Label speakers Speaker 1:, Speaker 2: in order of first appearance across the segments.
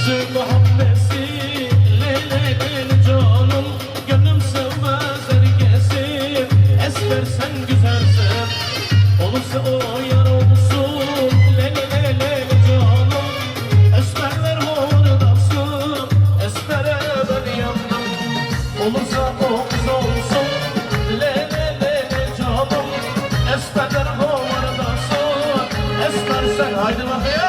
Speaker 1: Gözüm Muhammed'si lele lele canım, gönlüm sevmez herkesi. Esmer sen güzelsin, olursa o yar olsun. Lele lele lele canım, esmerler oradasın. Esmere ben yandım, olursa o kız olsun. Lele lele canım, esmerler oradasın. Esmer sen haydi bakayım.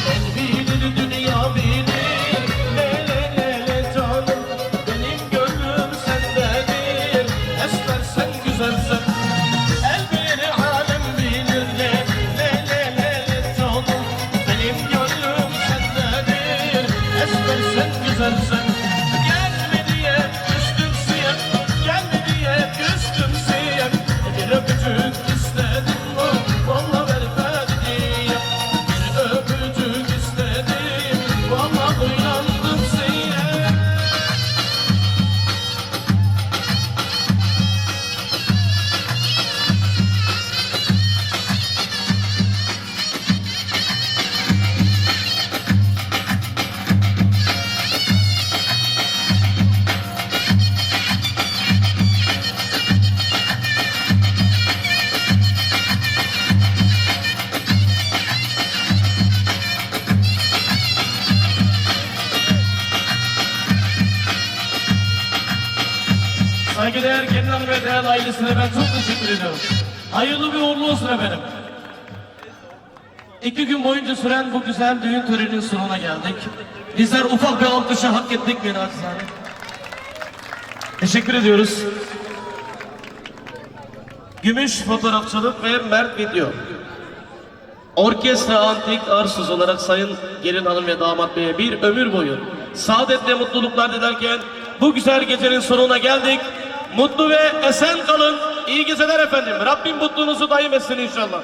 Speaker 1: El bilir dünya bilir, lele lele canım, benim gönlüm sendedir. Esmer sen güzelsin, el bilir alem bilir, lele lele canım, benim gönlüm sendedir. Esmer sen güzelsin. Gelme diye küstüm siye, gelme diye küstüm siye, bir öpücük istedim vallahi vermedi diye. Öpücük istedim, vallahi uyandım siye. Saygıdeğer gelin hanım ve değerli ailesine ben çok teşekkür ediyorum. Hayırlı bir uğurlu olsun efendim. 2 gün boyunca süren bu güzel düğün töreninin sonuna geldik. Bizler ufak bir alkışı hak ettik mi naçizane? Teşekkür ediyoruz. Gümüş fotoğrafçılık ve Mert Video. Orkestra Antik Arsuz olarak Sayın Gelin Hanım ve Damat Bey'e bir ömür boyu saadet ve mutluluklar dilerken bu güzel gecenin sonuna geldik. Mutlu ve esen kalın. İyi geceler efendim. Rabbim mutluluğunuzu daim etsin inşallah.